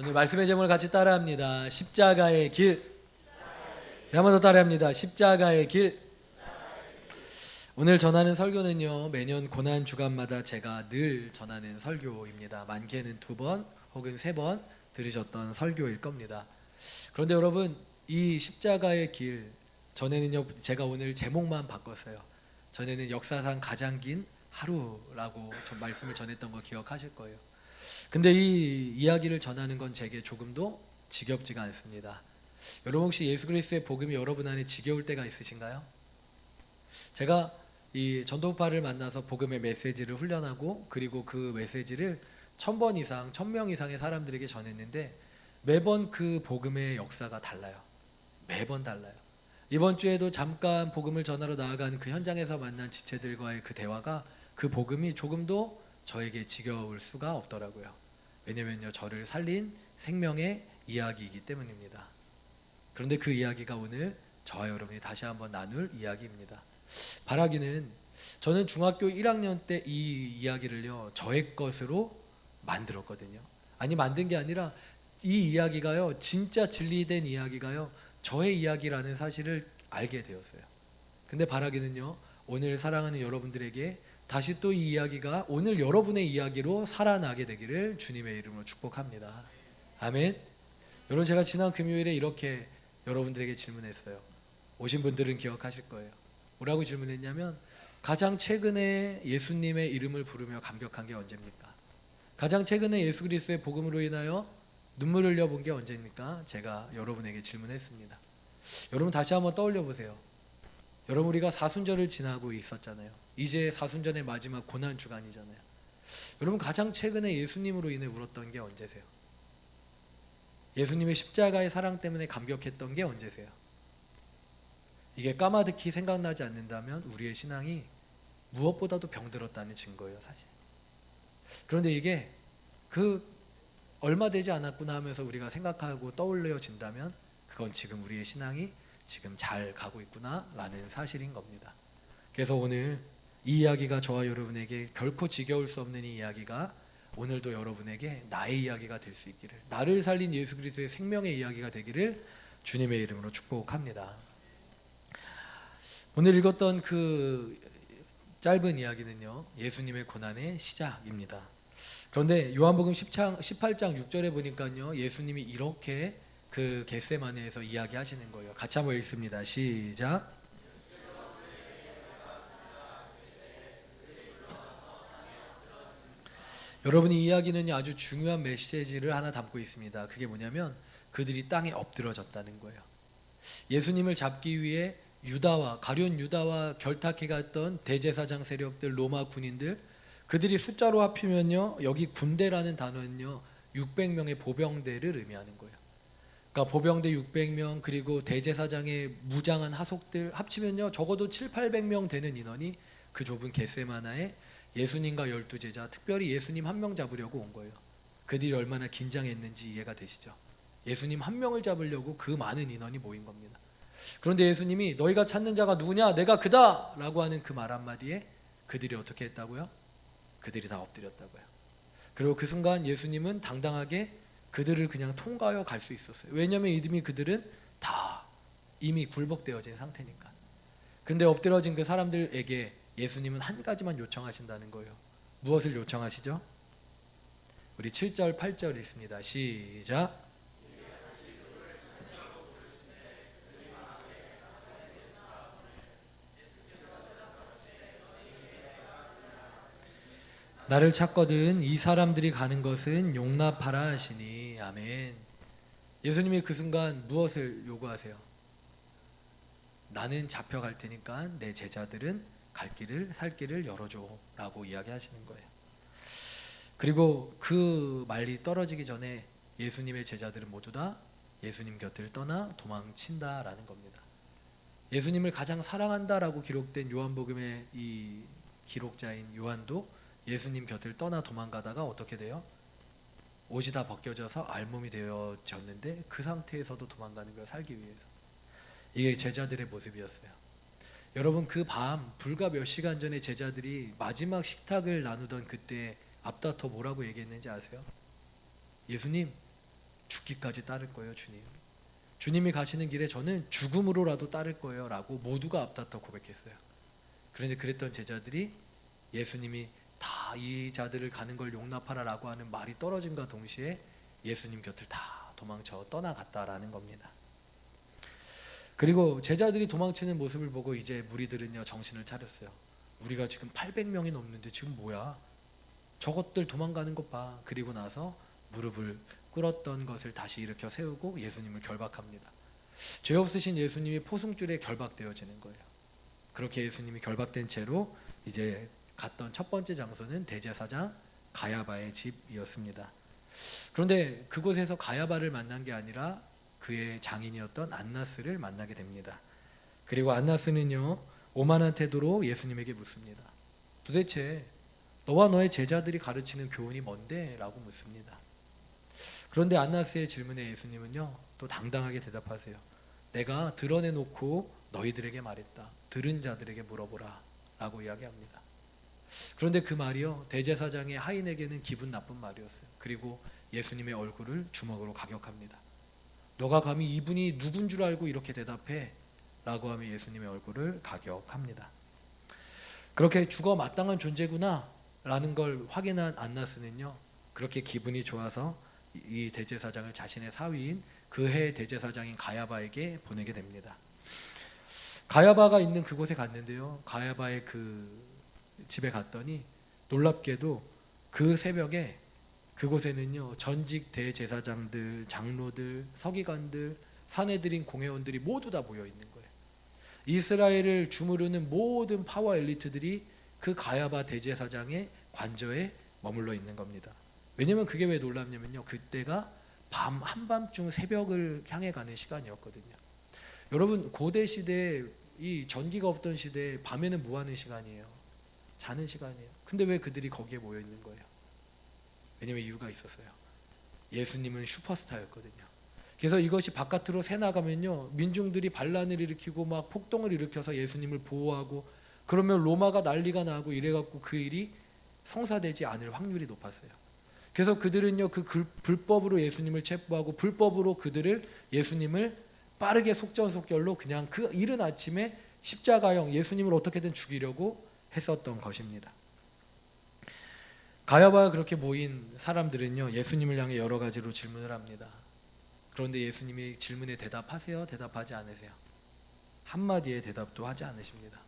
오늘 말씀의 제목을 같이 따라합니다. 십자가의 길. 한번 더 따라합니다. 십자가의 길. 오늘 전하는 설교는요, 매년 고난 주간마다 제가 늘 전하는 설교입니다. 많게는 2번 혹은 3번 들으셨던 설교일 겁니다. 그런데 여러분, 이 십자가의 길, 전에는요, 제가 오늘 제목만 바꿨어요. 전에는 역사상 가장 긴 하루라고 말씀을 전했던 거 기억하실 거예요. 근데 이 이야기를 전하는 건 제게 조금도 지겹지가 않습니다. 여러분, 혹시 예수 그리스도의 복음이 여러분 안에 지겨울 때가 있으신가요? 제가 이 전도파를 만나서 복음의 메시지를 훈련하고, 그리고 그 메시지를 1000번 이상, 1000명 이상의 사람들에게 전했는데 매번 그 복음의 역사가 달라요. 매번 달라요. 이번 주에도 잠깐 복음을 전하러 나아간 그 현장에서 만난 지체들과의 그 대화가, 그 복음이 조금도 저에게 지겨울 수가 없더라고요. 왜냐면요, 저를 살린 생명의 이야기이기 때문입니다. 그런데 그 이야기가 오늘 저와 여러분이 다시 한번 나눌 이야기입니다. 바라기는, 저는 중학교 1학년 때 이 이야기를요, 저의 것으로 만들었거든요. 아니, 만든 게 아니라 이 이야기가요, 진짜 진리된 이야기가요, 저의 이야기라는 사실을 알게 되었어요. 근데 바라기는요, 오늘 사랑하는 여러분들에게 다시 또 이 이야기가 오늘 여러분의 이야기로 살아나게 되기를 주님의 이름으로 축복합니다. 아멘. 여러분, 제가 지난 금요일에 이렇게 여러분들에게 질문했어요. 오신 분들은 기억하실 거예요. 뭐라고 질문했냐면, 가장 최근에 예수님의 이름을 부르며 감격한 게 언제입니까? 가장 최근에 예수 그리스도의 복음으로 인하여 눈물을 흘려본 게 언제입니까? 제가 여러분에게 질문했습니다. 여러분, 다시 한번 떠올려 보세요. 여러분, 우리가 사순절을 지나고 있었잖아요. 이제 사순절의 마지막 고난 주간이잖아요. 여러분, 가장 최근에 예수님으로 인해 울었던 게 언제세요? 예수님의 십자가의 사랑 때문에 감격했던 게 언제세요? 이게 까마득히 생각나지 않는다면 우리의 신앙이 무엇보다도 병들었다는 증거예요, 사실. 그런데 이게 얼마 되지 않았구나 하면서 우리가 생각하고 떠올려진다면, 그건 지금 우리의 신앙이 지금 잘 가고 있구나 라는 사실인 겁니다. 그래서 오늘 이 이야기가 저와 여러분에게 결코 지겨울 수 없는 이 이야기가 오늘도 여러분에게 나의 이야기가 될 수 있기를, 나를 살린 예수 그리스도의 생명의 이야기가 되기를 주님의 이름으로 축복합니다. 오늘 읽었던 그 짧은 이야기는요, 예수님의 고난의 시작입니다. 그런데 요한복음 18장 6절에 보니까요, 예수님이 이렇게 그 겟세마네에서 이야기하시는 거예요. 같이 한번 읽습니다. 시작. 여러분, 이 이야기는 아주 중요한 메시지를 하나 담고 있습니다. 그게 뭐냐면, 그들이 땅에 엎드러졌다는 거예요. 예수님을 잡기 위해 가룟 유다와 결탁해 갔던 대제사장 세력들, 로마 군인들, 그들이 숫자로 합치면요, 여기 군대라는 단어는요, 600명의 보병대를 의미하는 거예요. 그러니까 보병대 600명, 그리고 대제사장의 무장한 하속들 합치면요, 적어도 700~800명 되는 인원이 그 좁은 겟세마나에 예수님과 12제자, 특별히 예수님 한 명 잡으려고 온 거예요. 그들이 얼마나 긴장했는지 이해가 되시죠? 예수님 한 명을 잡으려고 그 많은 인원이 모인 겁니다. 그런데 예수님이 너희가 찾는 자가 누구냐? 내가 그다! 라고 하는 그 말 한마디에 그들이 어떻게 했다고요? 그들이 다 엎드렸다고요. 그리고 그 순간 예수님은 당당하게 그들을 그냥 통과하여 갈 수 있었어요. 왜냐하면 이미 그들은 다 이미 굴복되어진 상태니까. 근데 엎드려진 그 사람들에게 예수님은 한 가지만 요청하신다는 거예요. 무엇을 요청하시죠? 우리 7절 8절 있습니다. 시작. 나를 찾거든 이 사람들이 가는 것은 용납하라 하시니. 아멘. 예수님이 그 순간 무엇을 요구하세요? 나는 잡혀갈 테니까 내 제자들은 갈 길을, 살 길을 열어줘 라고 이야기하시는 거예요. 그리고 그 말이 떨어지기 전에 예수님의 제자들은 모두 다 예수님 곁을 떠나 도망친다라는 겁니다. 예수님을 가장 사랑한다라고 기록된 요한복음의 이 기록자인 요한도 예수님 곁을 떠나 도망가다가 어떻게 돼요? 옷이 다 벗겨져서 알몸이 되어졌는데 그 상태에서도 도망가는 거예요, 살기 위해서. 이게 제자들의 모습이었어요. 여러분, 그 밤 불과 몇 시간 전에 제자들이 마지막 식탁을 나누던 그때 앞다퉈 뭐라고 얘기했는지 아세요? 예수님, 죽기까지 따를 거예요, 주님. 주님이 가시는 길에 저는 죽음으로라도 따를 거예요 라고 모두가 앞다퉈 고백했어요. 그런데 그랬던 제자들이 예수님이 다 이 자들을 가는 걸 용납하라 라고 하는 말이 떨어짐과 동시에 예수님 곁을 다 도망쳐 떠나갔다라는 겁니다. 그리고 제자들이 도망치는 모습을 보고 이제 무리들은요 정신을 차렸어요. 우리가 지금 800명이 넘는데 지금 뭐야? 저것들 도망가는 것 봐. 그리고 나서 무릎을 꿇었던 것을 다시 일으켜 세우고 예수님을 결박합니다. 죄 없으신 예수님이 포승줄에 결박되어지는 거예요. 그렇게 예수님이 결박된 채로 이제 갔던 첫 번째 장소는 대제사장 가야바의 집이었습니다. 그런데 그곳에서 가야바를 만난 게 아니라 그의 장인이었던 안나스를 만나게 됩니다. 그리고 안나스는요 오만한 태도로 예수님에게 묻습니다. 도대체 너와 너의 제자들이 가르치는 교훈이 뭔데? 라고 묻습니다. 그런데 안나스의 질문에 예수님은요 또 당당하게 대답하세요. 내가 드러내놓고 너희들에게 말했다. 들은 자들에게 물어보라 라고 이야기합니다. 그런데 그 말이요 대제사장의 하인에게는 기분 나쁜 말이었어요. 그리고 예수님의 얼굴을 주먹으로 가격합니다. 너가 감히 이분이 누군 줄 알고 이렇게 대답해? 라고 하며 예수님의 얼굴을 가격합니다. 그렇게 죽어 마땅한 존재구나 라는 걸 확인한 안나스는요 그렇게 기분이 좋아서 이 대제사장을 자신의 사위인 그해 대제사장인 가야바에게 보내게 됩니다. 가야바가 있는 그곳에 갔는데요 가야바의 그 집에 갔더니 놀랍게도 그 새벽에 그곳에는요 전직 대제사장들, 장로들, 서기관들, 사내들인 공회원들이 모두 다 모여 있는 거예요. 이스라엘을 주무르는 모든 파워 엘리트들이 그 가야바 대제사장의 관저에 머물러 있는 겁니다. 왜냐면 그게 왜 놀랍냐면요 그때가 밤 한밤중 새벽을 향해 가는 시간이었거든요. 여러분 고대 시대에 이 전기가 없던 시대에 밤에는 뭐 하는 시간이에요? 자는 시간이에요. 근데 왜 그들이 거기에 모여 있는 거예요? 왜냐면 이유가 있었어요. 예수님은 슈퍼스타였거든요. 그래서 이것이 바깥으로 새나가면요 민중들이 반란을 일으키고 막 폭동을 일으켜서 예수님을 보호하고 그러면 로마가 난리가 나고 이래갖고 그 일이 성사되지 않을 확률이 높았어요. 그래서 그들은요 그 불법으로 예수님을 체포하고 불법으로 그들을 예수님을 빠르게 속전속결로 그냥 그 이른 아침에 십자가형 예수님을 어떻게든 죽이려고 했었던 것입니다. 가야바가 그렇게 모인 사람들은요 예수님을 향해 여러 가지로 질문을 합니다. 그런데 예수님이 질문에 대답하세요? 대답하지 않으세요? 한마디의 대답도 하지 않으십니다.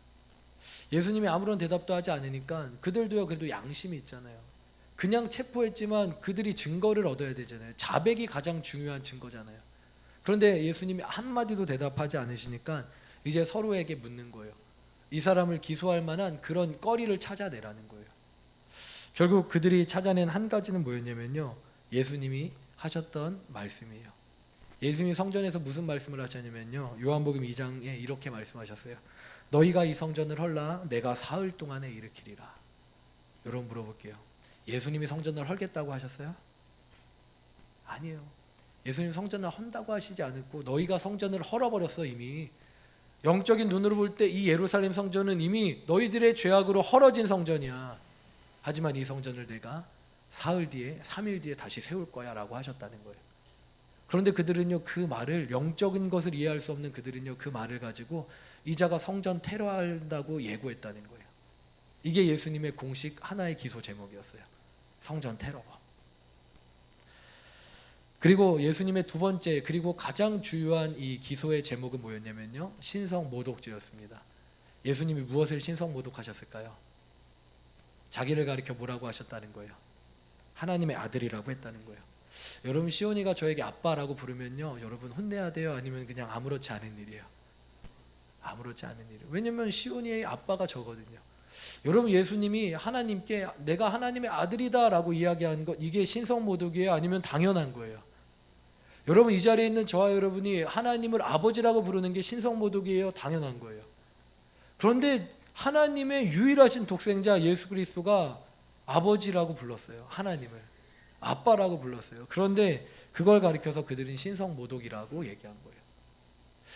예수님이 아무런 대답도 하지 않으니까 그들도요 그래도 양심이 있잖아요. 그냥 체포했지만 그들이 증거를 얻어야 되잖아요. 자백이 가장 중요한 증거잖아요. 그런데 예수님이 한마디도 대답하지 않으시니까 이제 서로에게 묻는 거예요. 이 사람을 기소할 만한 그런 거리를 찾아내라는 거예요. 결국 그들이 찾아낸 한 가지는 뭐였냐면요 예수님이 하셨던 말씀이에요. 예수님이 성전에서 무슨 말씀을 하셨냐면요 요한복음 2장에 이렇게 말씀하셨어요. 너희가 이 성전을 헐라 내가 사흘 동안에 일으키리라. 여러분 물어볼게요. 예수님이 성전을 헐겠다고 하셨어요? 아니에요. 예수님 성전을 헌다고 하시지 않았고 너희가 성전을 헐어버렸어. 이미 영적인 눈으로 볼 때 이 예루살렘 성전은 이미 너희들의 죄악으로 헐어진 성전이야. 하지만 이 성전을 내가 사흘 뒤에 3일 뒤에 다시 세울 거야 라고 하셨다는 거예요. 그런데 그들은요 그 말을 영적인 것을 이해할 수 없는 그들은요 그 말을 가지고 이자가 성전 테러한다고 예고했다는 거예요. 이게 예수님의 공식 하나의 기소 제목이었어요. 성전 테러. 그리고 예수님의 두 번째 그리고 가장 주요한 이 기소의 제목은 뭐였냐면요 신성모독죄였습니다. 예수님이 무엇을 신성모독하셨을까요? 자기를 가리켜 뭐라고 하셨다는 거예요? 하나님의 아들이라고 했다는 거예요. 여러분 시온이가 저에게 아빠라고 부르면요 여러분 혼내야 돼요? 아니면 그냥 아무렇지 않은 일이에요? 아무렇지 않은 일이에요. 왜냐면 시온이의 아빠가 저거든요. 여러분 예수님이 하나님께 내가 하나님의 아들이다 라고 이야기하는 것 이게 신성모독이에요? 아니면 당연한 거예요? 여러분 이 자리에 있는 저와 여러분이 하나님을 아버지라고 부르는 게 신성모독이에요? 당연한 거예요. 그런데 하나님의 유일하신 독생자 예수 그리스도가 아버지라고 불렀어요. 하나님을 아빠라고 불렀어요. 그런데 그걸 가리켜서 그들은 신성모독이라고 얘기한 거예요.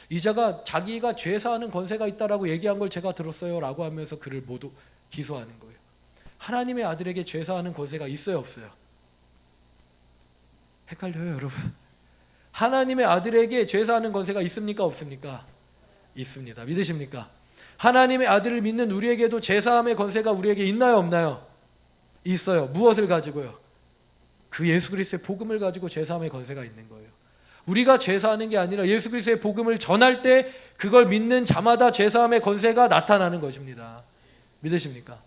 이자가 자기가 죄사하는 권세가 있다라고 얘기한 걸 제가 들었어요 라고 하면서 그를 모두 기소하는 거예요. 하나님의 아들에게 죄사하는 권세가 있어요 없어요? 헷갈려요 여러분? 하나님의 아들에게 죄사하는 권세가 있습니까? 없습니까? 있습니다. 믿으십니까? 하나님의 아들을 믿는 우리에게도 제사함의 권세가 우리에게 있나요? 없나요? 있어요. 무엇을 가지고요? 그 예수 그리스도의 복음을 가지고 제사함의 권세가 있는 거예요. 우리가 제사하는 게 아니라 예수 그리스도의 복음을 전할 때 그걸 믿는 자마다 제사함의 권세가 나타나는 것입니다. 믿으십니까?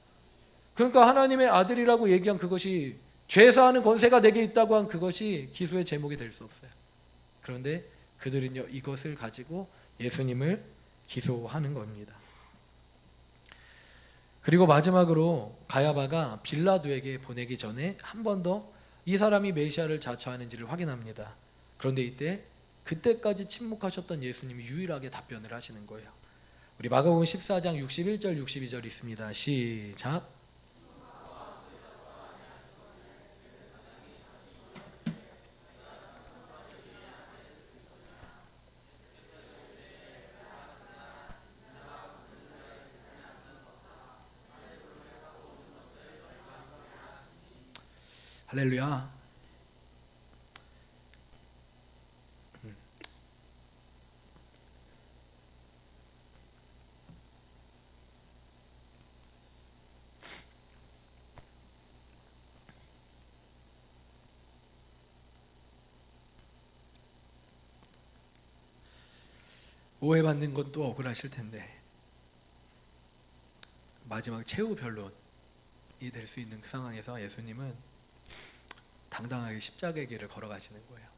그러니까 하나님의 아들이라고 얘기한 그것이 죄사하는 권세가 내게 있다고 한 그것이 기소의 제목이 될 수 없어요. 그런데 그들은요, 이것을 가지고 예수님을 기소하는 겁니다. 그리고 마지막으로 가야바가 빌라도에게 보내기 전에 한 번 더 이 사람이 메시아를 자처하는지를 확인합니다. 그런데 그때까지 침묵하셨던 예수님이 유일하게 답변을 하시는 거예요. 우리 마가복음 14장 61절 62절 있습니다. 시작. 할렐루야. 오해받는 것도 억울하실 텐데 마지막 최후 변론이 될 수 있는 그 상황에서 예수님은 당당하게 십자가의 길을 걸어가시는 거예요.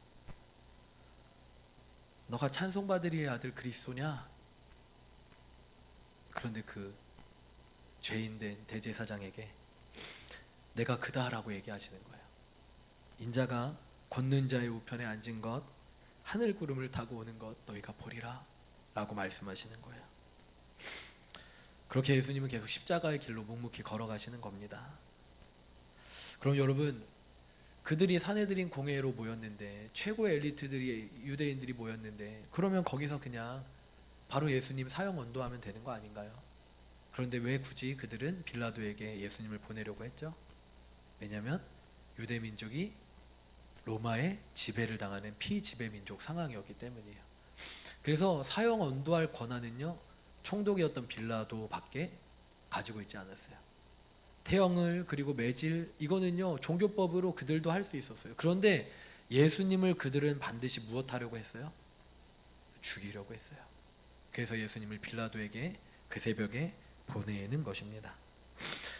너가 찬송받으리의 아들 그리스도냐? 그런데 그 죄인된 대제사장에게 내가 그다라고 얘기하시는 거예요. 인자가 걷는 자의 우편에 앉은 것, 하늘 구름을 타고 오는 것 너희가 보리라 라고 말씀하시는 거예요. 그렇게 예수님은 계속 십자가의 길로 묵묵히 걸어가시는 겁니다. 그럼 여러분, 그들이 사내들인 공회로 모였는데, 최고의 엘리트들이, 유대인들이 모였는데, 그러면 거기서 그냥 바로 예수님 사형 언도하면 되는 거 아닌가요? 그런데 왜 굳이 그들은 빌라도에게 예수님을 보내려고 했죠? 왜냐하면 유대 민족이 로마의 지배를 당하는 피지배 민족 상황이었기 때문이에요. 그래서 사형 언도할 권한은요, 총독이었던 빌라도밖에 가지고 있지 않았어요. 태형을 그리고 매질, 이거는요 종교법으로 그들도 할 수 있었어요. 그런데 예수님을 그들은 반드시 무엇하려고 했어요? 죽이려고 했어요. 그래서 예수님을 빌라도에게 그 새벽에 보내는 것입니다.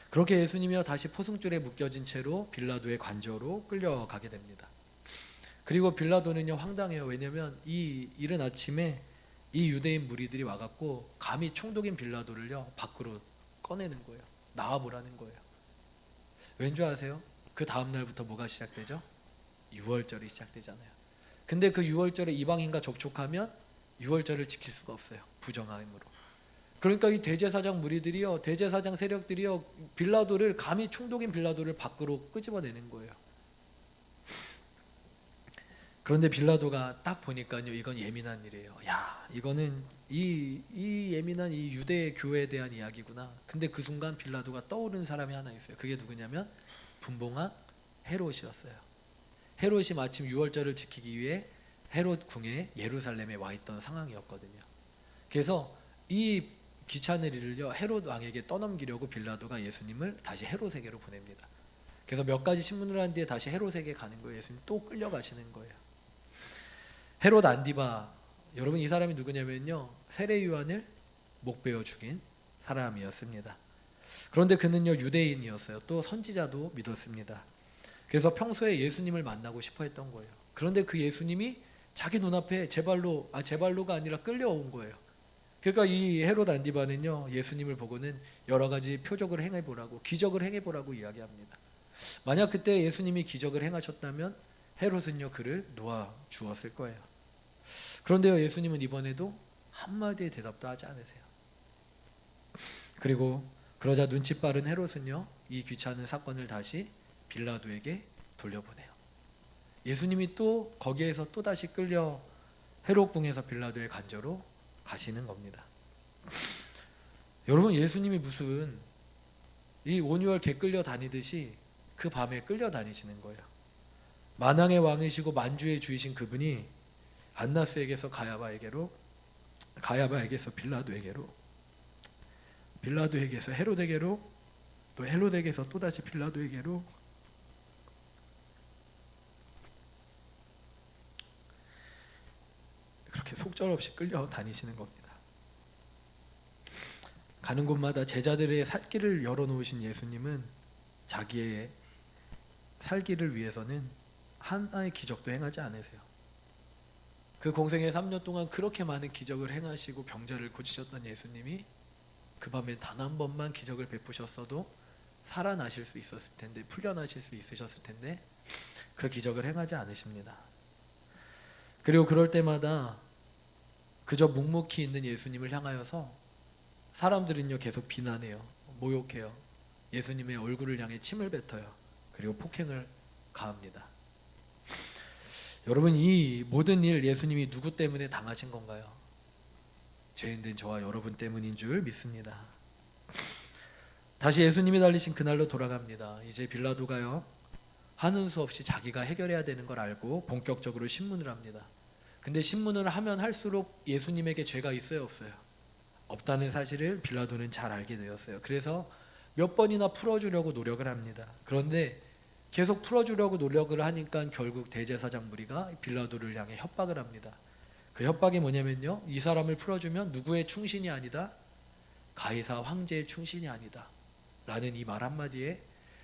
그렇게 예수님이요 다시 포승줄에 묶여진 채로 빌라도의 관저로 끌려가게 됩니다. 그리고 빌라도는요 황당해요. 왜냐하면 이 이른 아침에 이 유대인 무리들이 와갖고 감히 총독인 빌라도를요 밖으로 꺼내는 거예요. 나와보라는 거예요. 왠지 아세요? 그 다음 날부터 뭐가 시작되죠? 유월절이 시작되잖아요. 근데 그 유월절에 이방인과 접촉하면 유월절을 지킬 수가 없어요. 부정함으로. 그러니까 이 대제사장 무리들이요, 대제사장 세력들이요, 빌라도를 감히 총독인 빌라도를 밖으로 끄집어내는 거예요. 그런데 빌라도가 딱 보니까요, 이건 예민한 일이에요. 야, 이거는 이 예민한 이 유대 교회에 대한 이야기구나. 근데 그 순간 빌라도가 떠오르는 사람이 하나 있어요. 그게 누구냐면 분봉왕 헤롯이었어요. 헤롯이 마침 유월절을 지키기 위해 헤롯 궁에 예루살렘에 와 있던 상황이었거든요. 그래서 이 귀찮은 일을요 헤롯 왕에게 떠넘기려고 빌라도가 예수님을 다시 헤롯에게로 보냅니다. 그래서 몇 가지 신문을 한 뒤에 다시 헤롯에게 가는 거예요. 예수님 또 끌려가시는 거예요. 헤롯 안디바, 여러분 이 사람이 누구냐면요 세례 요한을 목베어 죽인 사람이었습니다. 그런데 그는요 유대인이었어요. 또 선지자도 믿었습니다. 그래서 평소에 예수님을 만나고 싶어 했던 거예요. 그런데 그 예수님이 자기 눈앞에 제발로가 아니라 끌려온 거예요. 그러니까 이 헤롯 안디바는요 예수님을 보고는 여러 가지 표적을 행해보라고, 기적을 행해보라고 이야기합니다. 만약 그때 예수님이 기적을 행하셨다면 헤롯은요 그를 놓아 주었을 거예요. 그런데요 예수님은 이번에도 한마디의 대답도 하지 않으세요. 그리고 그러자 눈치 빠른 헤롯은요 이 귀찮은 사건을 다시 빌라도에게 돌려보내요. 예수님이 또 거기에서 또다시 끌려 헤롯 궁에서 빌라도의 관저로 가시는 겁니다. 여러분 예수님이 무슨 이 온유월 개 끌려 다니듯이 그 밤에 끌려 다니시는 거예요. 만왕의 왕이시고 만주의 주이신 그분이 안나스에게서 가야바에게로, 가야바에게서 빌라도에게로, 빌라도에게서 헤롯에게로, 또 헤롯에게서 또다시 빌라도에게로, 그렇게 속절없이 끌려 다니시는 겁니다. 가는 곳마다 제자들의 살 길을 열어놓으신 예수님은 자기의 살기를 위해서는 하나의 기적도 행하지 않으세요. 그 공생의 3년 동안 그렇게 많은 기적을 행하시고 병자를 고치셨던 예수님이 그 밤에 단 한 번만 기적을 베푸셨어도 살아나실 수 있었을 텐데, 풀려나실 수 있으셨을 텐데 그 기적을 행하지 않으십니다. 그리고 그럴 때마다 그저 묵묵히 있는 예수님을 향하여서 사람들은요 계속 비난해요, 모욕해요, 예수님의 얼굴을 향해 침을 뱉어요, 그리고 폭행을 가합니다. 여러분, 이 모든 일 예수님이 누구 때문에 당하신 건가요? 죄인된 저와 여러분 때문인 줄 믿습니다. 다시 예수님이 달리신 그날로 돌아갑니다. 이제 빌라도가요 하는 수 없이 자기가 해결해야 되는 걸 알고 본격적으로 신문을 합니다. 근데 신문을 하면 할수록 예수님에게 죄가 있어요, 없어요? 없다는 사실을 빌라도는 잘 알게 되었어요. 그래서 몇 번이나 풀어주려고 노력을 합니다. 그런데 계속 풀어주려고 노력을 하니까 결국 대제사장 무리가 빌라도를 향해 협박을 합니다. 그 협박이 뭐냐면요, 이 사람을 풀어주면 누구의 충신이 아니다? 가이사 황제의 충신이 아니다 라는 이 말 한마디에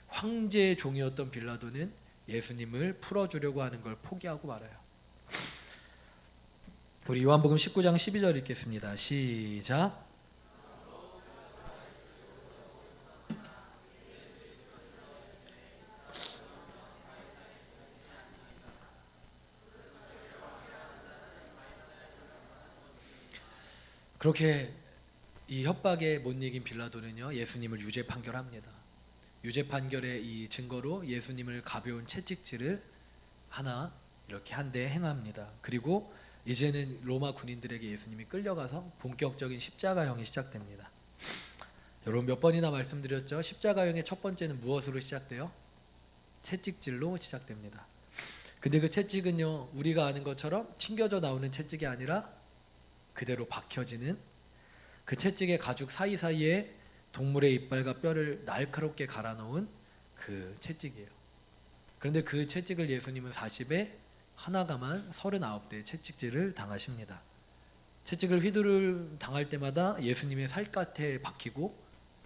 황제의 종이었던 빌라도는 예수님을 풀어주려고 하는 걸 포기하고 말아요. 우리 요한복음 19장 12절 읽겠습니다. 시작. 그렇게 이 협박에 못 이긴 빌라도는요 예수님을 유죄 판결합니다. 유죄 판결의 이 증거로 예수님을 가벼운 채찍질을 하나 이렇게 한 대 행합니다. 그리고 이제는 로마 군인들에게 예수님이 끌려가서 본격적인 십자가형이 시작됩니다. 여러분, 몇 번이나 말씀드렸죠? 십자가형의 첫 번째는 무엇으로 시작돼요? 채찍질로 시작됩니다. 근데 그 채찍은요 우리가 아는 것처럼 튕겨져 나오는 채찍이 아니라 그대로 박혀지는, 그 채찍의 가죽 사이사이에 동물의 이빨과 뼈를 날카롭게 갈아 넣은 그 채찍이에요. 그런데 그 채찍을 예수님은 40에 하나가만 39대의 채찍질을 당하십니다. 채찍을 휘두를 당할 때마다 예수님의 살갗에 박히고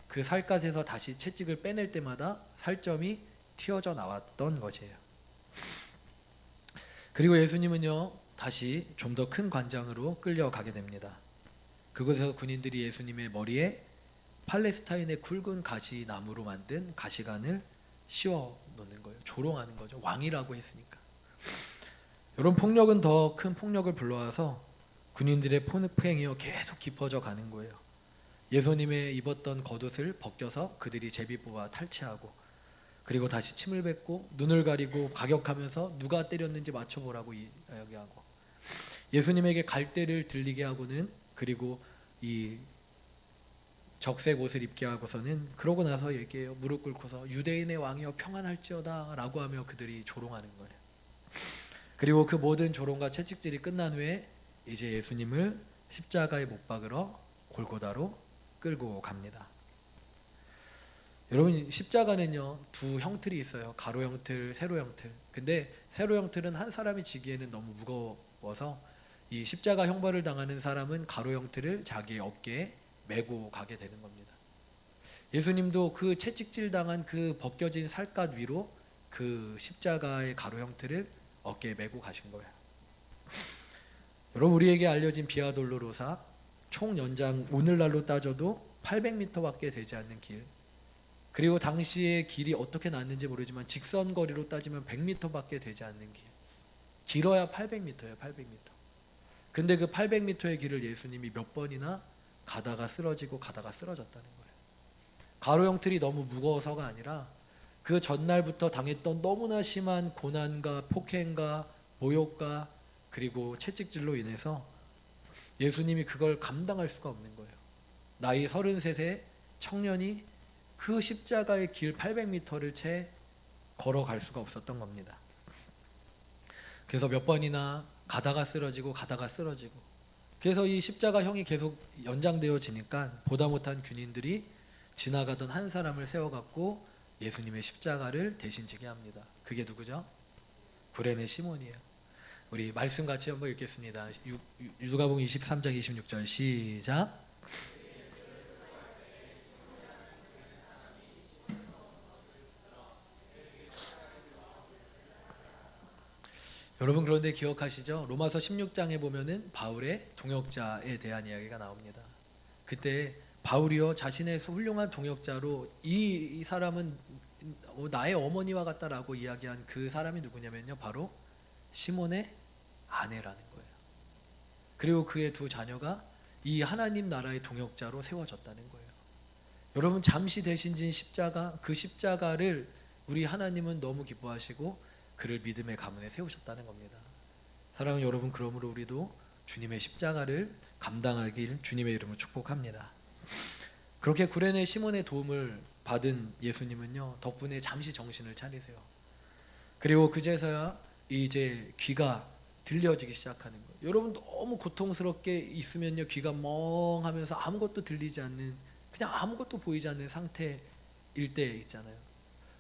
그 살갗에서 다시 채찍을 빼낼 때마다 살점이 튀어져 나왔던 것이에요. 그리고 예수님은요 다시 좀 더 큰 관장으로 끌려가게 됩니다. 그곳에서 군인들이 예수님의 머리에 팔레스타인의 굵은 가시나무로 만든 가시관을 씌워 놓는 거예요. 조롱하는 거죠. 왕이라고 했으니까. 이런 폭력은 더 큰 폭력을 불러와서 군인들의 폭행이 계속 깊어져 가는 거예요. 예수님의 입었던 겉옷을 벗겨서 그들이 제비 뽑아 탈취하고, 그리고 다시 침을 뱉고 눈을 가리고 가격하면서 누가 때렸는지 맞춰보라고 이야기하고, 예수님에게 갈대를 들리게 하고는, 그리고 이 적색 옷을 입게 하고서는, 그러고 나서 얘기해요. 무릎 꿇고서 유대인의 왕이여 평안할지어다 라고 하며 그들이 조롱하는 거예요. 그리고 그 모든 조롱과 채찍질이 끝난 후에 이제 예수님을 십자가에 못 박으러 골고다로 끌고 갑니다. 여러분, 십자가는요 두 형틀이 있어요. 가로 형틀, 세로 형틀. 근데 세로 형틀은 한 사람이 지기에는 너무 무거워서 이 십자가 형벌을 당하는 사람은 가로 형틀을 자기의 어깨에 메고 가게 되는 겁니다. 예수님도 그 채찍질 당한 그 벗겨진 살갗 위로 그 십자가의 가로 형틀을 어깨에 메고 가신 거예요. 여러분, 우리에게 알려진 비아 돌로로사 총 연장 오늘날로 따져도 800m밖에 되지 않는 길, 그리고 당시의 길이 어떻게 났는지 모르지만 직선 거리로 따지면 100m밖에 되지 않는 길, 길어야 800m예요. 800m. 근데 그 800m의 길을 예수님이 몇 번이나 가다가 쓰러지고 가다가 쓰러졌다는 거예요. 가로 형틀이 너무 무거워서가 아니라 그 전날부터 당했던 너무나 심한 고난과 폭행과 모욕과 그리고 채찍질로 인해서 예수님이 그걸 감당할 수가 없는 거예요. 나이 33세 청년이 그 십자가의 길 800m를 채 걸어갈 수가 없었던 겁니다. 그래서 몇 번이나 가다가 쓰러지고 가다가 쓰러지고. 그래서 이 십자가형이 계속 연장되어지니까 보다 못한 군인들이 지나가던 한 사람을 세워갖고 예수님의 십자가를 대신 지게 합니다. 그게 누구죠? 구레네 시몬이에요. 우리 말씀 같이 한번 읽겠습니다. 누가복음 23장 26절 시작. 여러분 그런데 기억하시죠? 로마서 16장에 보면은 바울의 동역자에 대한 이야기가 나옵니다. 그때 바울이요 자신의 훌륭한 동역자로 이 사람은 나의 어머니와 같다라고 이야기한 그 사람이 누구냐면요 바로 시몬의 아내라는 거예요. 그리고 그의 두 자녀가 이 하나님 나라의 동역자로 세워졌다는 거예요. 여러분 잠시 대신 진 십자가, 그 십자가를 우리 하나님은 너무 기뻐하시고 그를 믿음의 가문에 세우셨다는 겁니다. 사랑하는 여러분, 그러므로 우리도 주님의 십자가를 감당하길 주님의 이름으로 축복합니다. 그렇게 구레네 시몬의 도움을 받은 예수님은요 덕분에 잠시 정신을 차리세요. 그리고 그제서야 이제 귀가 들려지기 시작하는 거예요. 여러분 너무 고통스럽게 있으면요 귀가 멍하면서 아무것도 들리지 않는, 그냥 아무것도 보이지 않는 상태일 때 있잖아요.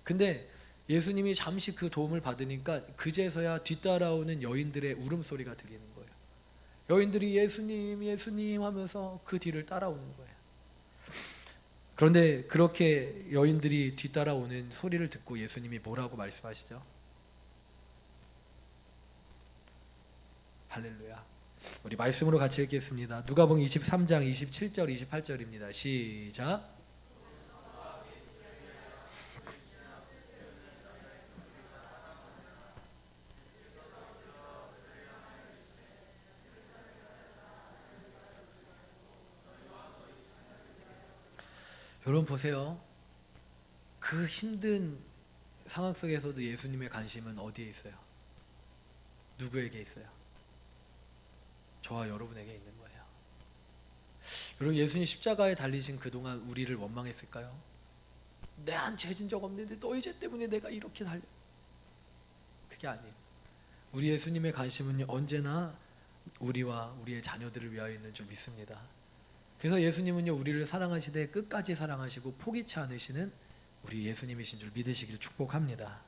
근데 예수님이 잠시 그 도움을 받으니까 그제서야 뒤따라오는 여인들의 울음소리가 들리는 거예요. 여인들이 예수님 예수님 하면서 그 뒤를 따라오는 거예요. 그런데 그렇게 여인들이 뒤따라오는 소리를 듣고 예수님이 뭐라고 말씀하시죠? 할렐루야. 우리 말씀으로 같이 읽겠습니다. 누가복음 23장 27절 28절입니다. 시작. 여러분 보세요. 그 힘든 상황 속에서도 예수님의 관심은 어디에 있어요? 누구에게 있어요? 저와 여러분에게 있는 거예요. 여러분 예수님 십자가에 달리신 그동안 우리를 원망했을까요? 내 한 죄진 적 없는데 너희 죄 때문에 내가 이렇게 달려. 그게 아니에요. 우리 예수님의 관심은 언제나 우리와 우리의 자녀들을 위하여 있는 줄 믿습니다. 그래서 예수님은요 우리를 사랑하시되 끝까지 사랑하시고 포기치 않으시는 우리 예수님이신 줄 믿으시기를 축복합니다.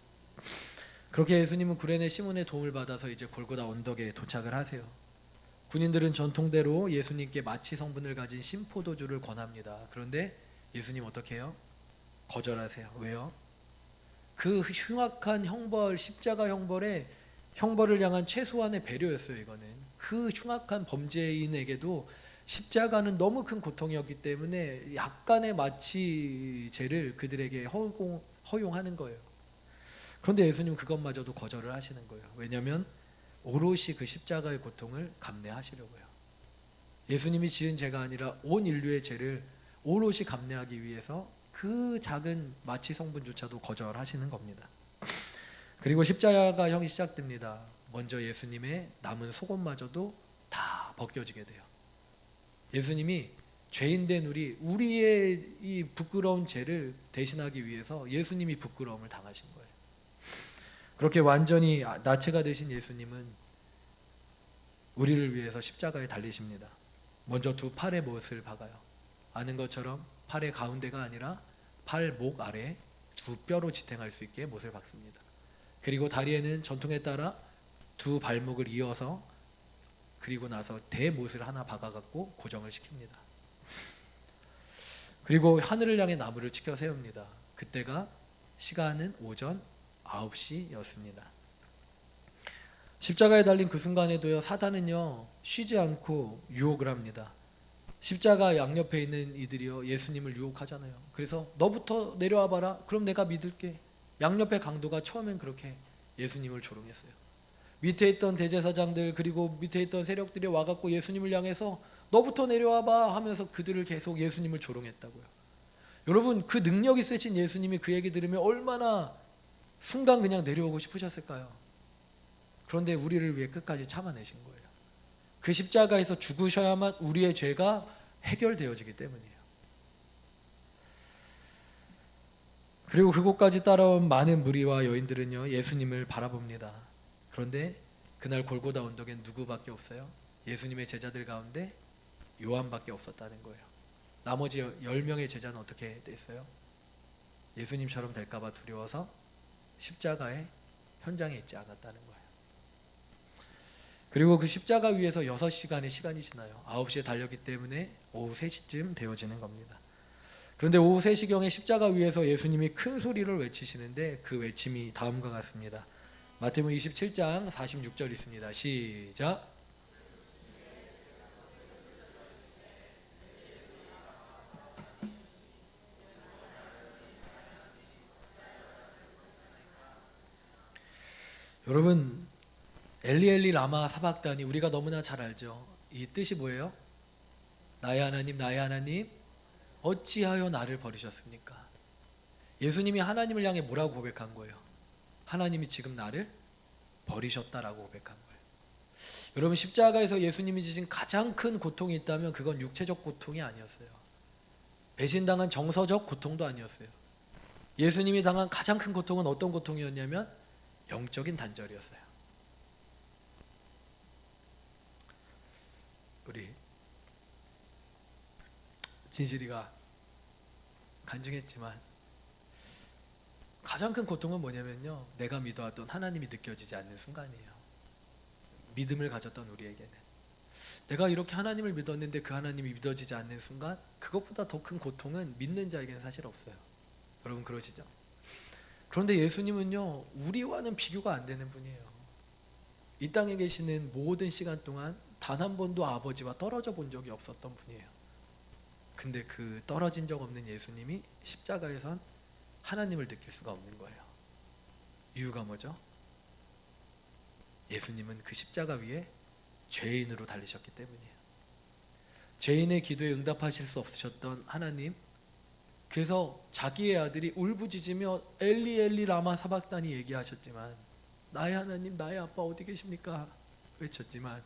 그렇게 예수님은 구레네 시몬의 도움을 받아서 이제 골고다 언덕에 도착을 하세요. 군인들은 전통대로 예수님께 마치 성분을 가진 신포도주를 권합니다. 그런데 예수님 어떻게 해요? 거절하세요. 왜요? 그 흉악한 형벌, 십자가 형벌을 향한 최소한의 배려였어요. 이거는 그 흉악한 범죄인에게도 십자가는 너무 큰 고통이었기 때문에 약간의 마취제를 그들에게 허용하는 거예요. 그런데 예수님 그것마저도 거절을 하시는 거예요. 왜냐하면 오롯이 그 십자가의 고통을 감내하시려고요. 예수님이 지은 죄가 아니라 온 인류의 죄를 오롯이 감내하기 위해서 그 작은 마취 성분조차도 거절하시는 겁니다. 그리고 십자가형이 시작됩니다. 먼저 예수님의 남은 속옷마저도 다 벗겨지게 돼요. 예수님이 죄인된 우리의 이 부끄러운 죄를 대신하기 위해서 예수님이 부끄러움을 당하신 거예요. 그렇게 완전히 나체가 되신 예수님은 우리를 위해서 십자가에 달리십니다. 먼저 두 팔에 못을 박아요. 아는 것처럼 팔의 가운데가 아니라 팔목 아래 두 뼈로 지탱할 수 있게 못을 박습니다. 그리고 다리에는 전통에 따라 두 발목을 이어서 그리고 나서 대못을 하나 박아갖고 고정을 시킵니다. 그리고 하늘을 향해 나무를 치켜 세웁니다. 그때가 시간은 오전 9시였습니다. 십자가에 달린 그 순간에도요 사단은요 쉬지 않고 유혹을 합니다. 십자가 양옆에 있는 이들이요 예수님을 유혹하잖아요. 그래서 너부터 내려와 봐라. 그럼 내가 믿을게. 양옆의 강도가 처음엔 그렇게 예수님을 조롱했어요. 밑에 있던 대제사장들 그리고 밑에 있던 세력들이 와갖고 예수님을 향해서 너부터 내려와봐 하면서 그들을 계속 예수님을 조롱했다고요. 여러분 그 능력 있으신 예수님이 그 얘기 들으면 얼마나 순간 그냥 내려오고 싶으셨을까요? 그런데 우리를 위해 끝까지 참아내신 거예요. 그 십자가에서 죽으셔야만 우리의 죄가 해결되어지기 때문이에요. 그리고 그곳까지 따라온 많은 무리와 여인들은요 예수님을 바라봅니다. 그런데 그날 골고다 언덕엔 누구밖에 없어요? 예수님의 제자들 가운데 요한밖에 없었다는 거예요. 나머지 10명의 제자는 어떻게 됐어요? 예수님처럼 될까봐 두려워서 십자가의 현장에 있지 않았다는 거예요. 그리고 그 십자가 위에서 6시간의 시간이 지나요. 9시에 달렸기 때문에 오후 3시쯤 되어지는 겁니다. 그런데 오후 3시경에 십자가 위에서 예수님이 큰 소리를 외치시는데 그 외침이 다음과 같습니다. 마태복음 27장 46절 있습니다. 시작. 여러분, 엘리 라마 사박다니, 우리가 너무나 잘 알죠. 이 뜻이 뭐예요? 나의 하나님, 나의 하나님, 어찌하여 나를 버리셨습니까? 예수님이 하나님을 향해 뭐라고 고백한 거예요? 하나님이 지금 나를 버리셨다라고 고백한 거예요. 여러분, 십자가에서 예수님이 지신 가장 큰 고통이 있다면 그건 육체적 고통이 아니었어요. 배신당한 정서적 고통도 아니었어요. 예수님이 당한 가장 큰 고통은 어떤 고통이었냐면 영적인 단절이었어요. 우리 진실이가 간증했지만 가장 큰 고통은 뭐냐면요, 내가 믿어왔던 하나님이 느껴지지 않는 순간이에요. 믿음을 가졌던 우리에게는 내가 이렇게 하나님을 믿었는데 그 하나님이 믿어지지 않는 순간, 그것보다 더 큰 고통은 믿는 자에게는 사실 없어요. 여러분 그러시죠? 그런데 예수님은요, 우리와는 비교가 안 되는 분이에요. 이 땅에 계시는 모든 시간 동안 단 한 번도 아버지와 떨어져 본 적이 없었던 분이에요. 근데 그 떨어진 적 없는 예수님이 십자가에선 하나님을 느낄 수가 없는 거예요. 이유가 뭐죠? 예수님은 그 십자가 위에 죄인으로 달리셨기 때문이에요. 죄인의 기도에 응답하실 수 없으셨던 하나님, 그래서 자기의 아들이 울부짖으며 엘리 엘리 라마 사박다니 얘기하셨지만, 나의 하나님, 나의 아빠 어디 계십니까? 외쳤지만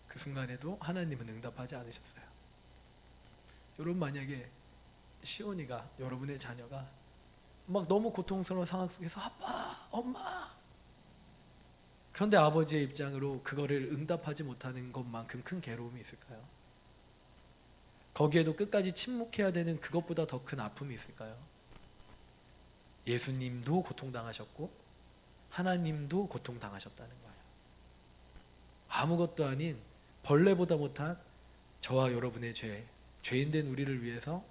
그 순간에도 하나님은 응답하지 않으셨어요. 여러분, 만약에 시온이가, 여러분의 자녀가 막 너무 고통스러운 상황 속에서 아빠, 엄마, 그런데 아버지의 입장으로 그거를 응답하지 못하는 것만큼 큰 괴로움이 있을까요? 거기에도 끝까지 침묵해야 되는 그것보다 더 큰 아픔이 있을까요? 예수님도 고통당하셨고 하나님도 고통당하셨다는 거예요. 아무것도 아닌 벌레보다 못한 저와 여러분의 죄인된 우리를 위해서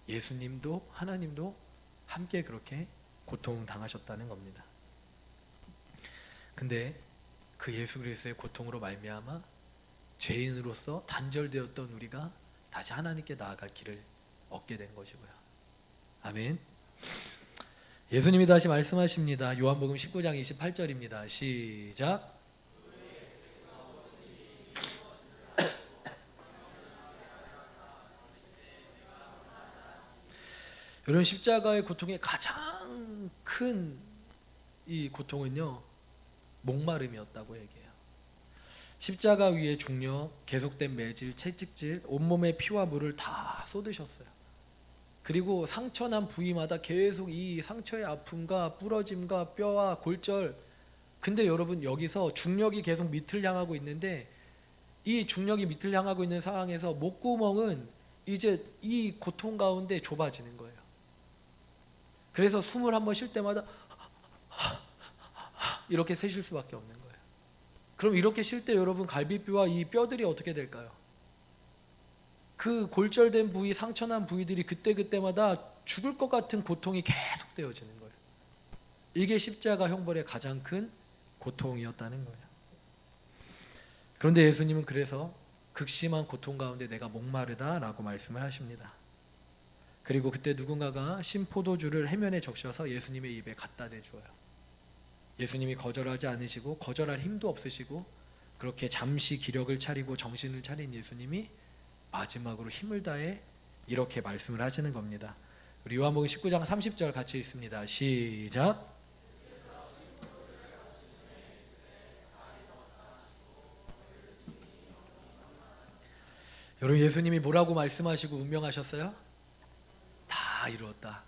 예수님도 하나님도 함께 그렇게 고통당하셨다는 겁니다. 근데 그 예수 그리스도의 고통으로 말미암아 죄인으로서 단절되었던 우리가 다시 하나님께 나아갈 길을 얻게 된 것이고요. 아멘. 예수님이 다시 말씀하십니다. 요한복음 19장 28절입니다. 시작. 여러분, 십자가의 고통의 가장 큰 이 고통은요, 목마름이었다고 얘기해요. 십자가 위에 중력, 계속된 매질, 채찍질, 온몸에 피와 물을 다 쏟으셨어요. 그리고 상처난 부위마다 계속 이 상처의 아픔과 부러짐과 뼈와 골절. 근데 여러분, 여기서 중력이 계속 밑을 향하고 있는데 이 중력이 밑을 향하고 있는 상황에서 목구멍은 이제 이 고통 가운데 좁아지는 거예요. 그래서 숨을 한번 쉴 때마다 이렇게 세실 수밖에 없는 거예요. 그럼 이렇게 쉴 때 여러분, 갈비뼈와 이 뼈들이 어떻게 될까요? 그 골절된 부위, 상처난 부위들이 그때그때마다 죽을 것 같은 고통이 계속 되어지는 거예요. 이게 십자가 형벌의 가장 큰 고통이었다는 거예요. 그런데 예수님은 그래서 극심한 고통 가운데 내가 목마르다라고 말씀을 하십니다. 그리고 그때 누군가가 신포도주를 해면에 적셔서 예수님의 입에 갖다 대주어요. 예수님이 거절하지 않으시고 거절할 힘도 없으시고 그렇게 잠시 기력을 차리고 정신을 차린 예수님이 마지막으로 힘을 다해 이렇게 말씀을 하시는 겁니다. 우리 요한복음 19장 30절 같이 읽습니다. 시작. 여러분, 예수님이 뭐라고 말씀하시고 운명하셨어요? 다 이루었다.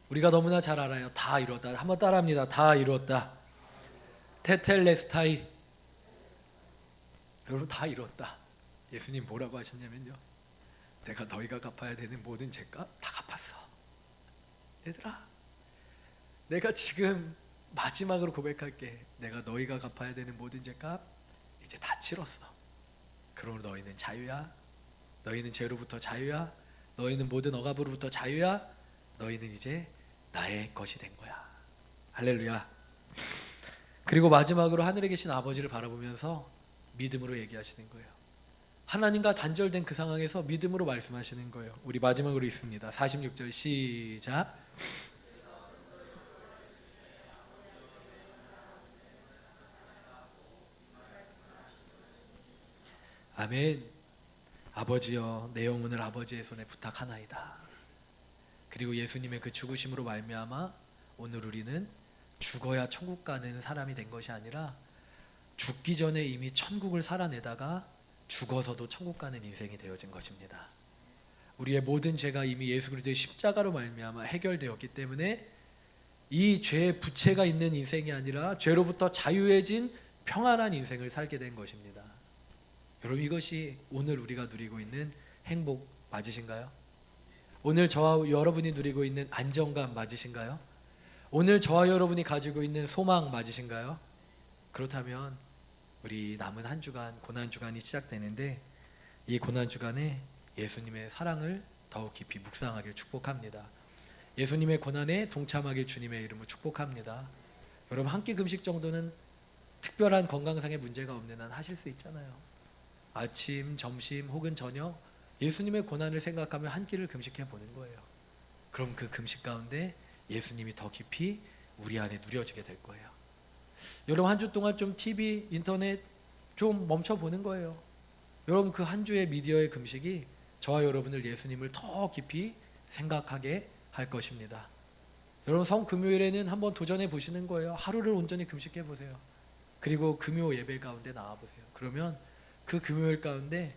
우리가 너무나 잘 알아요. 다 이루었다. 한번 따라합니다. 다 이루었다. 테텔레스타이. 여러분 다 이뤘다. 예수님 뭐라고 하셨냐면요, 내가 너희가 갚아야 되는 모든 죄값 다 갚았어. 얘들아, 내가 지금 마지막으로 고백할게. 내가 너희가 갚아야 되는 모든 죄값 이제 다 치렀어. 그러므로 너희는 자유야. 너희는 죄로부터 자유야. 너희는 모든 억압으로부터 자유야. 너희는 이제 나의 것이 된 거야. 할렐루야. 그리고 마지막으로 하늘에 계신 아버지를 바라보면서 믿음으로 얘기하시는 거예요. 하나님과 단절된 그 상황에서 믿음으로 말씀하시는 거예요. 우리 마지막으로 읽습니다. 46절 시작. 아멘. 아버지여, 내 영혼을 아버지의 손에 부탁하나이다. 그리고 예수님의 그 죽으심으로 말미암아 오늘 우리는 죽어야 천국 가는 사람이 된 것이 아니라 죽기 전에 이미 천국을 살아내다가 죽어서도 천국 가는 인생이 되어진 것입니다. 우리의 모든 죄가 이미 예수 그리스도의 십자가로 말미암아 해결되었기 때문에 이 죄의 부채가 있는 인생이 아니라 죄로부터 자유해진 평안한 인생을 살게 된 것입니다. 여러분, 이것이 오늘 우리가 누리고 있는 행복 맞으신가요? 오늘 저와 여러분이 누리고 있는 안정감 맞으신가요? 오늘 저와 여러분이 가지고 있는 소망 맞으신가요? 그렇다면 우리 남은 한 주간, 고난 주간이 시작되는데 이 고난 주간에 예수님의 사랑을 더욱 깊이 묵상하길 축복합니다. 예수님의 고난에 동참하길 주님의 이름으로 축복합니다. 여러분, 한 끼 금식 정도는 특별한 건강상의 문제가 없는 한 하실 수 있잖아요. 아침, 점심 혹은 저녁 예수님의 고난을 생각하며 한 끼를 금식해 보는 거예요. 그럼 그 금식 가운데 예수님이 더 깊이 우리 안에 누려지게 될 거예요. 여러분, 한 주 동안 좀 TV, 인터넷 좀 멈춰보는 거예요. 여러분, 그 한 주의 미디어의 금식이 저와 여러분을, 예수님을 더 깊이 생각하게 할 것입니다. 여러분, 성금요일에는 한번 도전해 보시는 거예요. 하루를 온전히 금식해 보세요. 그리고 금요 예배 가운데 나와 보세요. 그러면 그 금요일 가운데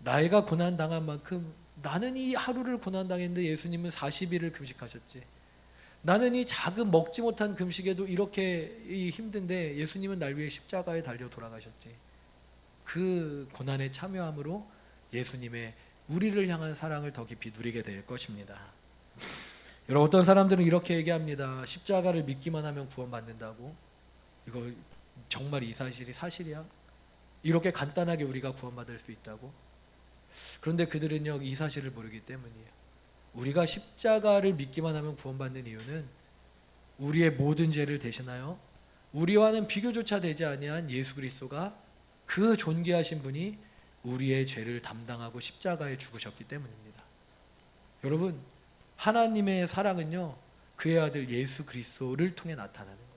내가 고난당한 만큼, 나는 이 하루를 고난당했는데 예수님은 40일을 금식하셨지. 나는 이 작은 먹지 못한 금식에도 이렇게 힘든데 예수님은 날 위해 십자가에 달려 돌아가셨지. 그 고난에 참여함으로 예수님의 우리를 향한 사랑을 더 깊이 누리게 될 것입니다. 여러분, 어떤 사람들은 이렇게 얘기합니다. 십자가를 믿기만 하면 구원받는다고. 이거 정말 이 사실이 사실이야? 이렇게 간단하게 우리가 구원받을 수 있다고? 그런데 그들은요, 이 사실을 모르기 때문이에요. 우리가 십자가를 믿기만 하면 구원받는 이유는 우리의 모든 죄를 대신하여 우리와는 비교조차 되지 아니한 예수 그리스도가, 그 존귀하신 분이 우리의 죄를 담당하고 십자가에 죽으셨기 때문입니다. 여러분, 하나님의 사랑은요, 그의 아들 예수 그리스도를 통해 나타나는 거예요.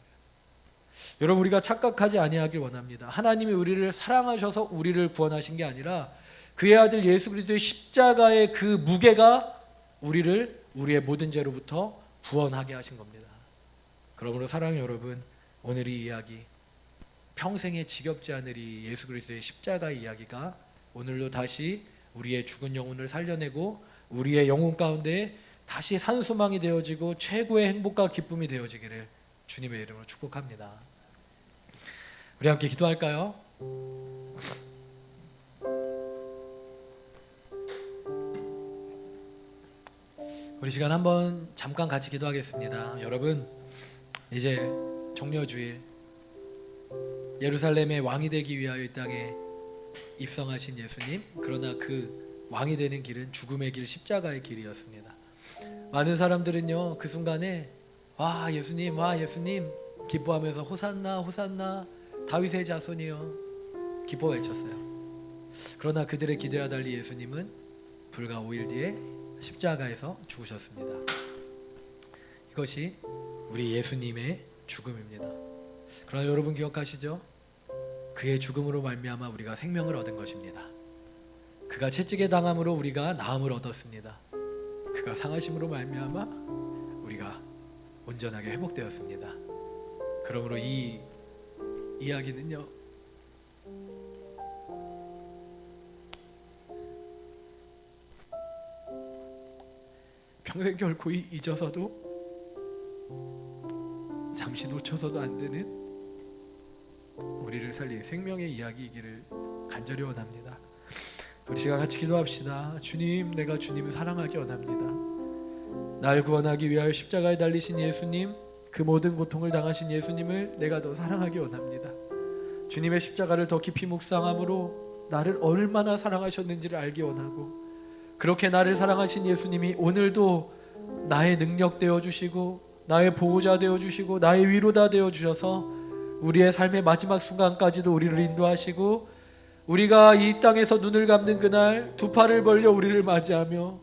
여러분, 우리가 착각하지 아니하길 원합니다. 하나님이 우리를 사랑하셔서 우리를 구원하신 게 아니라 그의 아들 예수 그리스도의 십자가의 그 무게가 우리를 우리의 모든 죄로부터 구원하게 하신 겁니다. 그러므로 사랑하는 여러분, 오늘 이 이야기, 평생에 지겹지 않을 이 예수 그리스도의 십자가 이야기가 오늘도 다시 우리의 죽은 영혼을 살려내고 우리의 영혼 가운데 다시 산소망이 되어지고 최고의 행복과 기쁨이 되어지기를 주님의 이름으로 축복합니다. 우리 함께 기도할까요? 우리 시간 한번 잠깐 같이 기도하겠습니다. 여러분, 이제 종려주일, 예루살렘의 왕이 되기 위하여 이 땅에 입성하신 예수님, 그러나 그 왕이 되는 길은 죽음의 길, 십자가의 길이었습니다. 많은 사람들은요, 그 순간에 와 예수님, 와 예수님 기뻐하면서 호산나 호산나 다윗의 자손이여 기뻐 외쳤어요. 그러나 그들의 기대와 달리 예수님은 불과 5일 뒤에 십자가에서 죽으셨습니다. 이것이 우리 예수님의 죽음입니다. 그러나 여러분 기억하시죠? 그의 죽음으로 말미암아 우리가 생명을 얻은 것입니다. 그가 채찍에 당함으로 우리가 나음을 얻었습니다. 그가 상하심으로 말미암아 우리가 온전하게 회복되었습니다. 그러므로 이 이야기는요, 평생 결코 잊어서도 잠시 놓쳐서도 안 되는 우리를 살린 생명의 이야기이기를 간절히 원합니다. 우리 시간 같이 기도합시다. 주님, 내가 주님 사랑하기 원합니다. 날 구원하기 위하여 십자가에 달리신 예수님, 그 모든 고통을 당하신 예수님을 내가 더 사랑하기 원합니다. 주님의 십자가를 더 깊이 묵상함으로 나를 얼마나 사랑하셨는지를 알기 원하고, 그렇게 나를 사랑하신 예수님이 오늘도 나의 능력 되어주시고 나의 보호자 되어주시고 나의 위로다 되어주셔서 우리의 삶의 마지막 순간까지도 우리를 인도하시고, 우리가 이 땅에서 눈을 감는 그날 두 팔을 벌려 우리를 맞이하며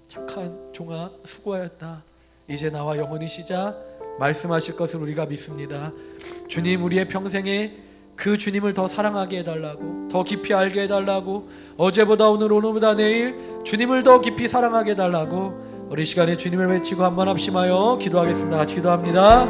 착한 종아 수고하였다, 이제 나와 영원히 쉬자 말씀하실 것을 우리가 믿습니다. 주님, 우리의 평생에 그 주님을 더 사랑하게 해달라고, 더 깊이 알게 해달라고, 어제보다 오늘, 오늘보다 내일 주님을 더 깊이 사랑하게 해달라고 우리 시간에 주님을 외치고 한번 합심하여 기도하겠습니다. 같이 기도합니다.